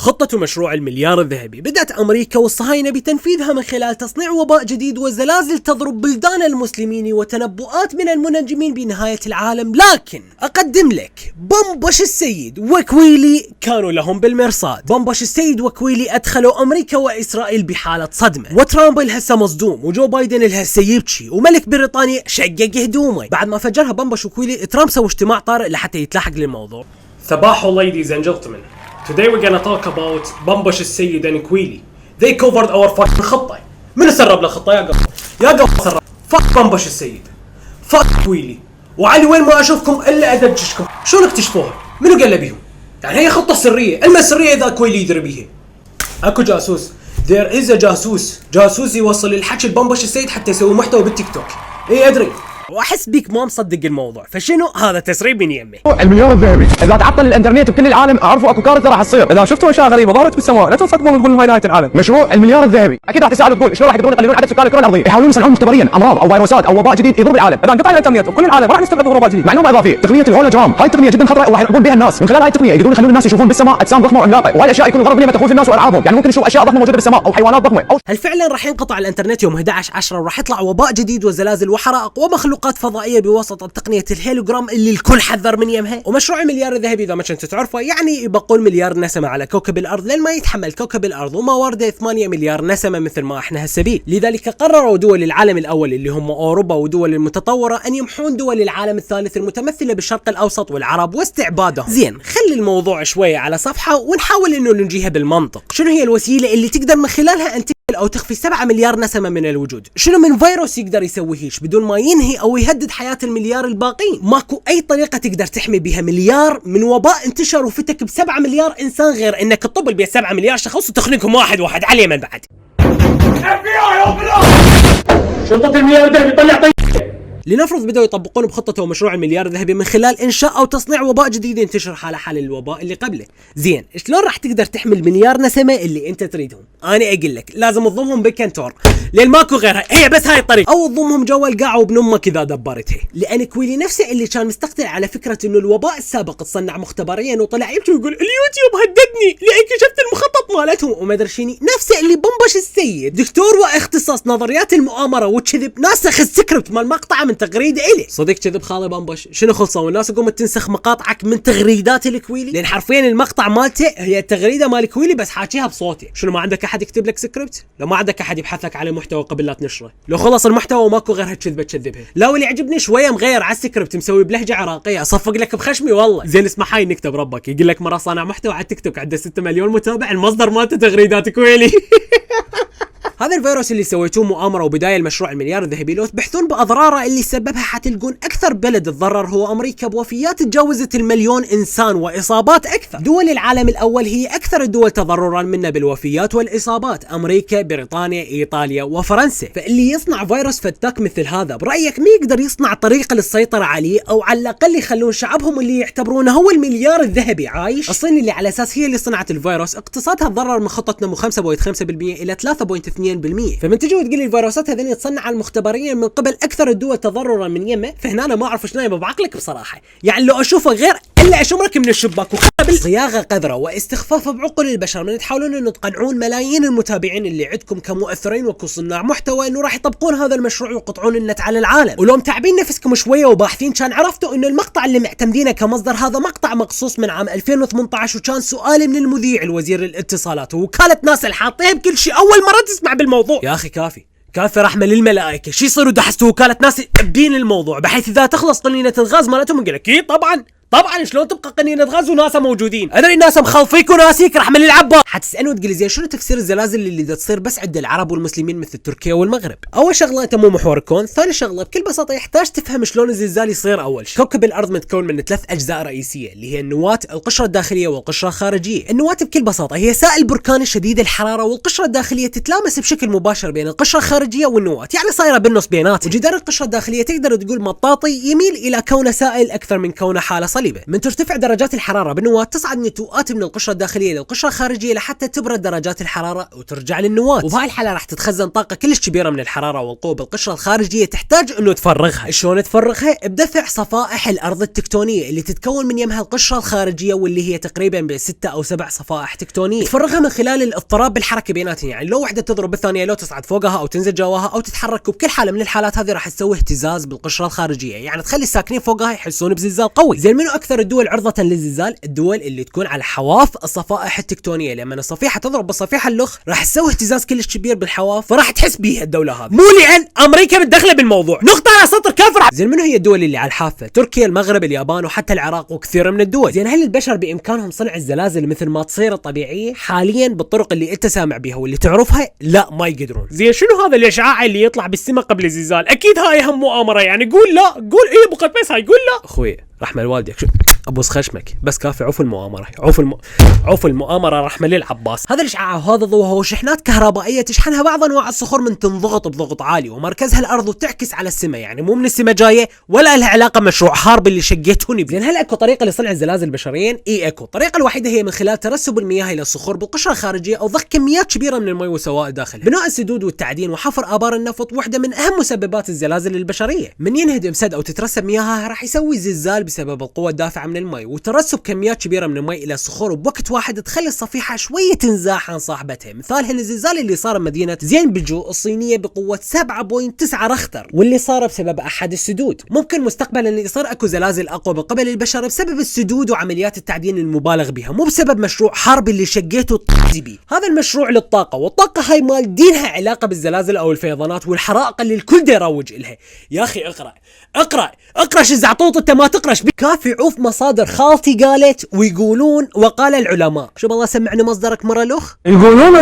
خطة مشروع المليار الذهبي بدأت أمريكا والصهاينة بتنفيذها من خلال تصنيع وباء جديد وزلازل تضرب بلدان المسلمين وتنبؤات من المنجمين بنهاية العالم. لكن أقدم لك بمبش السيد وكويلي كانوا لهم بالمرصاد. بمبش السيد وكويلي أدخلوا أمريكا وإسرائيل بحالة صدمة، وترامب الهسه مصدوم، وجو بايدن الهسه يبكي، وملك بريطانيا شقق هدومه. بعد ما فجرها بمبش وكويلي، ترامب سوى اجتماع طارئ لحتى يتلاحق للموضوع. Sabaho, ladies and gentlemen. Today we're gonna talk about Bambash السيد and Kweli. They covered our fucking خطة. من سرب لخطة يا قبل؟ يا قبل سرب. فك بامبش السيد. فك كويلي. وعلي وين ما اشوفكم الا ادجشكم. شلون اكتشفوها؟ منو قال بيهم؟ يعني هي خطة سرية، السرية اذا كويلي يدري بيها. اكو جاسوس. There is a جاسوس يوصل الحكي لبامبش السيد حتى يسوي محتوى بالتيك توك. اي ادري. واحس بيك ما مصدق الموضوع، فشنو هذا تسريب من يمه. المليار الذهبي اذا تعطل الانترنت بكل العالم اعرفوا اكو كارثه راح تصير. اذا شفتوا اشياء غريبه ظهرت بالسماء لا تصدقون وتقولون هاي نهايه العالم. مشروع المليار الذهبي اكيد راح تسالوا تقول شلون راح يقدرون يقللون عدد سكان الكره الارضيه؟ يحاولون يصنعون مختبريا امراض او فيروسات او وباء جديد يضر العالم. اذا انقطع الانترنت وكل العالم ما راح نستوعب وباء جديد. معلومه اضافيه، تقنيه الهولوجرام هاي التقنيه جدا خطره وراح يراقبون بها الناس. من خلال هاي التقنيه يقدرون يخلون الناس يشوفون بالسماء اجسام ضخمه وعملاقه، وهاي الاشياء يكون الغرض منها تخويف الناس والعابهم. يعني ممكن نشوف اشياء ضخمه موجوده بالسماء او حيوانات ضخمه هل فعلا راح ينقطع الانترنت يوم 11/10 وراح يطلع وباء جديد وزلازل وحرائق ومخلوقات فضائيه بواسطه تقنيه الهيلوجرام اللي الكل حذر من يمها؟ ومشروع المليار الذهبي اذا ما كنتوا تعرفه يعني بقول مليار نسمه على كوكب الارض، لان ما يتحمل كوكب الارض وما ورده 8 مليار نسمه مثل ما احنا هسه بيه. لذلك قرروا دول العالم الاول اللي هم اوروبا ودول المتطوره ان يمحون دول العالم الثالث المتمثله بالشرق الاوسط والعرب واستعبادهم. زين، خلي الموضوع شويه على صفحه ونحاول انه نجيها بالمنطق. شنو هي الوسيله اللي تقدر من خلالها ان او تخفي 7 مليار نسمه من الوجود؟ شنو من فيروس يقدر يسويهش بدون ما ينهي او يهدد حياه المليار الباقين؟ ماكو اي طريقه تقدر تحمي بها مليار من وباء انتشر وفتك ب7 مليار انسان غير انك تطبل بيه 7 مليار شخص وتخنقهم واحد واحد على اليمن بعد. شرطة المليار الذهبي طلع طيب. لنفرض بدأوا يطبقون بخطته ومشروع المليار الذهبي من خلال إنشاء أو تصنيع وباء جديد ينتشر حال الوباء اللي قبله. زين، شلون راح تقدر تحمل مليار نسمة اللي أنت تريدهم؟ أنا أقول لك لازم تضمهم بكنتور، لأن ماكو غيرها، هي بس هاي الطريقة، أو تضمهم جوا القاع وابن أمك إذا دبرتها. لأن كويلي نفسه اللي كان مستقتل على فكرة إنه الوباء السابق تصنع مختبريا وطلع يبكي ويقول اليوتيوب هددني لأن كشفت المخطط مالتهم وما أدري شيني، نفسه اللي بمبش السيد دكتور واختصاص نظريات المؤامرة وكذب ناسخ السكريبت مال مقطعه من تغريدة إلي. صدق كذب خالي بمبش؟ شنو خلصوا والناس قومت تنسخ مقاطعك من تغريدات الكويلي؟ لان حرفيا المقطع مالته هي التغريده مال الكويلي بس حاكيها بصوتي. شنو ما عندك احد يكتب لك سكريبت؟ لو ما عندك احد يبحث لك على محتوى قبل لا تنشره، لو خلص المحتوى وماكو غير هالكذبه تكذبها. لا واللي يعجبني شويه مغير على السكريبت مسوي بلهجه عراقيه اصفق لك بخشمي والله. زين اسمع هاي نكتب ربك يقول لك مره صانع محتوى على تيك توك عنده 6 مليون متابع المصدر مالته تغريدات كويلي. هذا الفيروس اللي سويتوه مؤامره وبدايه المشروع المليار الذهبي لو تبحثون باضراره اللي سببها حتلقون اكثر بلد تضرر هو امريكا بوفيات تجاوزت 1,000,000 انسان واصابات اكثر. دول العالم الاول هي اكثر الدول تضررا منا بالوفيات والاصابات، امريكا، بريطانيا، ايطاليا وفرنسا. فاللي يصنع فيروس فتاك مثل هذا برايك ما يقدر يصنع طريقه للسيطره عليه او على الاقل يخلون شعبهم اللي يعتبرونه هو المليار الذهبي عايش؟ الصين اللي على اساس هي اللي صنعت الفيروس اقتصادها تضرر من خطه نمو 5.5% الى 3.2%. فمن تجي وتقول لي الفيروسات هذين تصنع المختبريا من قبل اكثر الدول تضررا من يمه، فهنا انا ما اعرف ايش نايم بعقلك بصراحه. يعني لو اشوفه غير الا اشمرك من الشباك وقابل صياغه قذره واستخفاف بعقول البشر من تحاولون انه تقنعون ملايين المتابعين اللي عندكم كمؤثرين وكصناع محتوى انه راح يطبقون هذا المشروع ويقطعون النت على العالم. ولو متعبين نفسكم شويه وباحثين كان عرفتوا انه المقطع اللي معتمدينه كمصدر هذا مقطع مقصوص من عام 2018 وكان سؤال من المذيع الوزير الاتصالات ووكاله ناسا حاطيها بكل شيء. اول مره تسمع بالموضوع يا اخي. كافي رحمه للملائكه. شو يصيروا دحستوا وكاله ناسا تبين الموضوع بحيث اذا تخلص قنينه الغاز مالتهم يقول لك طبعا شلون تبقى قنينه غاز وناسا موجودين؟ ادري ناسا مخلفيك وناسيك رحمه للعبا. حتسالني وتقول زين شنو تفسير الزلازل اللي تصير بس عند العرب والمسلمين مثل تركيا والمغرب؟ اول شغله انت مو محور الكون، ثاني شغله بكل بساطه يحتاج تفهم شلون الزلزال يصير. اول شيء كوكب الارض متكون من 3 اجزاء رئيسيه اللي هي النواه، القشره الداخليه والقشره الخارجيه. النواه بكل بساطه هي سائل بركاني شديد الحراره، والقشره الداخليه تتلامس بشكل مباشر بين القشره الخارجيه والنواه، يعني صايره بالنص بيناتهم. وجدار القشره الداخليه تقدر تقول مطاطي يميل الى كونه سائل اكثر من كونه حاله صلبه مختلفة. من ترتفع درجات الحرارة بالنواة تصعد نتوءات من القشرة الداخلية للقشرة الخارجية لحتى تبرد درجات الحرارة وترجع للنواة، وبهاي الحالة راح تتخزن طاقة كلش كبيرة من الحرارة والقوة بالقشرة الخارجية تحتاج انه تفرغها. شلون تفرغها؟ بدفع صفائح الارض التكتونية اللي تتكون من يمها القشرة الخارجية واللي هي تقريبا ب6 أو 7 صفائح تكتونية. تفرغها من خلال الاضطراب بالحركة بيناتهم، يعني لو وحدة تضرب بالثانية، لو تصعد فوقها او تنزل جواها او تتحرك، وبكل حالة من الحالات هذه راح تسوي اهتزاز بالقشرة الخارجية، يعني تخلي الساكنين فوقها يحسون بزلزال قوي. زين منو اكثر الدول عرضة للزلزال؟ الدول اللي تكون على حواف الصفائح التكتونية، لما الصفيحة تضرب بالصفيحة اللخ راح تسوي اهتزاز كلش كبير بالحواف، فراح تحس بيها الدولة هذه، مو لان امريكا متدخلة بالموضوع. نقطة على سطر كافر. زين منو هي الدول اللي على الحافة؟ تركيا، المغرب، اليابان، وحتى العراق وكثير من الدول. زين هل البشر بامكانهم صنع الزلازل مثل ما تصير الطبيعية حاليا بالطرق اللي انت سامع بيها واللي تعرفها؟ لا، ما يقدرون. زين شنو هذا الاشعاع اللي يطلع بالسماء قبل الزلزال؟ اكيد هاي هم مؤامرة، يعني قول لا، قول ايه ابو قدميس، هاي قول لا. اخوي رحمة والديك، ابوس خشمك بس كافي. عوف المؤامرة، عوف المؤامرة رحمة للعباس. هذا الاشعاع وهذا الضوء هو شحنات كهربائية تشحنها بعض انواع الصخور من تنضغط بضغط عالي ومركزها الارض وتعكس على السماء، يعني مو من السماء جايه ولا لها علاقة مشروع حرب اللي شقيتوني. زين هل اكو طريقة لصنع الزلازل بشريا؟ اي اكو. الطريقة الوحيدة هي من خلال ترسب المياه الى الصخور بالقشرة الخارجية او ضخ كميات كبيرة من المي والسوائل داخلها. بناء السدود والتعدين وحفر ابار النفط واحدة من اهم مسببات الزلازل البشرية. من ينهدم سد او تترسب مياهها راح يسوي زلزال بسبب القوة الدافعة من المي وترسب كميات كبيرة من المي الى الصخور وبوقت واحد تخلي الصفيحة شوية تنزاح عن صاحبتها. مثالها الزلزال اللي صار بمدينة زينبجو الصينية بقوة 7.9 رختر واللي صار بسبب احد السدود. ممكن مستقبلا يصير اكو زلازل اقوى بقبل البشر بسبب السدود وعمليات التعدين المبالغ بها، مو بسبب مشروع حرب اللي شقيته بيه. هذا المشروع للطاقة، والطاقة هاي مال دينها علاقة بالزلازل او الفيضانات والحرائق اللي الكل دا يروج الها. يا اخي اقرا شو زعطوط انت ما تقرش. كافي عوف مصادر خالتي قالت ويقولون وقال العلماء. شو بالله سمعني مصدرك مرة لخ. يقولون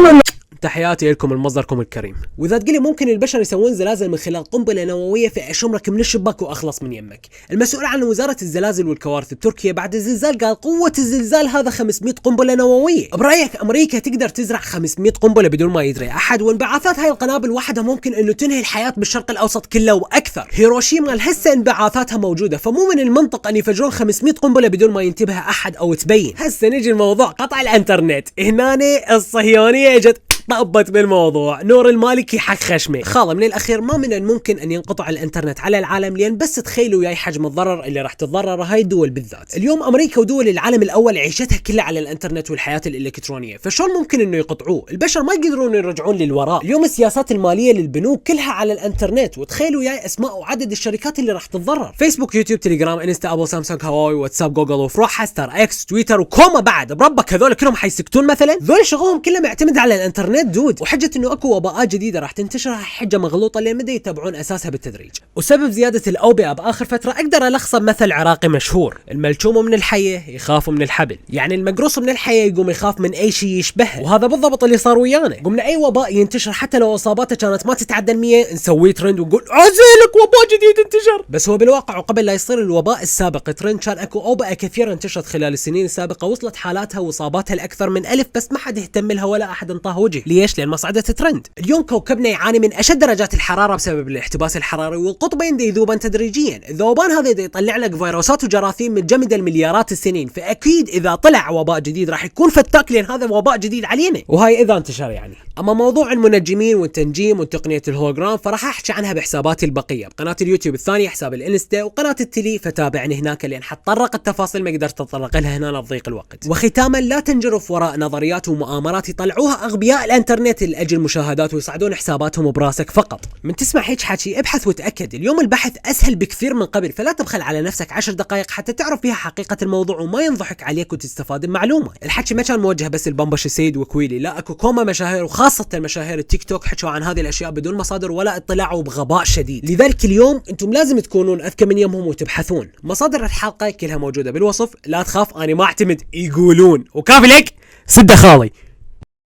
انه تحياتي لكم المصدركم الكريم. واذا تقولي ممكن البشر يسوون زلازل من خلال قنبله نوويه، فاشمرك من الشباك واخلص من يمك. المسؤول عن وزاره الزلازل والكوارث بتركيا بعد الزلزال قال قوه الزلزال هذا 500 قنبله نوويه. برايك امريكا تقدر تزرع 500 قنبله بدون ما يدري احد؟ وانبعاثات هاي القنابل وحدها ممكن انه تنهي الحياه بالشرق الاوسط كله واكثر. هيروشيما هسه انبعاثاتها موجوده، فمو من المنطق ان يفجرون 500 قنبله بدون ما ينتبه احد او تبين. هسه نجي الموضوع قطع الانترنت. هنا الصهيونيه اجت طبت بالموضوع. نور المالكي حق خشمه. خاله من الاخير ما من الممكن ان ينقطع الانترنت على العالم، لان بس تخيلوا وياي حجم الضرر اللي راح تتضرر هاي الدول بالذات. اليوم امريكا ودول العالم الاول عيشتها كلها على الانترنت والحياه الالكترونيه، فشلون ممكن انه يقطعوه؟ البشر ما يقدرون يرجعون للوراء. اليوم السياسات الماليه للبنوك كلها على الانترنت، وتخيلوا وياي اسماء وعدد الشركات اللي راح تتضرر. فيسبوك، يوتيوب، تليجرام، انستا، ابل، سامسونج، هواوي، واتساب، جوجل، وفروحها، ستار اكس، تويتر، وكوما بعد. بربك هذول كلهم حيسكتون مثلا؟ ذول شغلهم كله معتمد على الانترنت دود. وحجه انه اكو وباءات جديده راح تنتشر حجه مغلوطه لان بدا يتبعون اساسها بالتدريج. وسبب زياده الاوبئه باخر فتره اقدر الخصه بمثل عراقي مشهور: الملجوم من الحيه يخاف من الحبل. يعني المقروص من الحيه يقوم يخاف من اي شيء يشبهه، وهذا بالضبط اللي صار ويانا. قمنا اي وباء ينتشر حتى لو اصاباته كانت ما تتعدى 100 نسويه ترند ونقول عزيلك وباء جديد انتشر. بس هو بالواقع وقبل لا يصير الوباء السابق ترند كان اكو اوبئه كثيره انتشرت خلال السنين السابقه وصلت حالاتها واصاباتها لاكثر من 1000، بس ما حد اهتم لها ولا احد انطاه وجه. ليش؟ لان ما صعدت ترند. اليوم كوكبنا يعاني من اشد درجات الحراره بسبب الاحتباس الحراري، والقطبين دي يذوبان تدريجيا. الذوبان هذا دا يطلع لك فيروسات وجراثيم متجمده لمليارات السنين، فاكيد اذا طلع وباء جديد راح يكون فتاك، لان هذا وباء جديد علينا، وهاي اذا انتشر يعني. اما موضوع المنجمين والتنجيم وتقنيه الهولوجرام فراح احكي عنها بحساباتي البقيه، بقناه اليوتيوب الثانيه، حساب الانستا، وقناه التلي، فتابعني هناك لان حتطرق التفاصيل ما قدرت اتطرق لها هنا لضيق الوقت. وختاما لا تنجرف وراء نظريات ومؤامرات يطلعوها اغبياء الانترنت لاجل مشاهدات ويصعدون حساباتهم براسك فقط. من تسمع هيك حكي ابحث وتاكد. اليوم البحث اسهل بكثير من قبل، فلا تبخل على نفسك 10 دقائق حتى تعرف فيها حقيقه الموضوع وما ينضحك عليك وتستفاد بمعلومه. الحكي ما كان موجه بس لبمبش السيد وكويلي، لا اكو كوما مشاهير وخاصه مشاهير التيك توك حكوا عن هذه الاشياء بدون مصادر ولا اطلاع وبغباء شديد. لذلك اليوم انتم لازم تكونون اذكى من يمهم وتبحثون. مصادر الحلقه كلها موجوده بالوصف، لا تخاف انا ما اعتمد يقولون. وكافي لك سد خالي.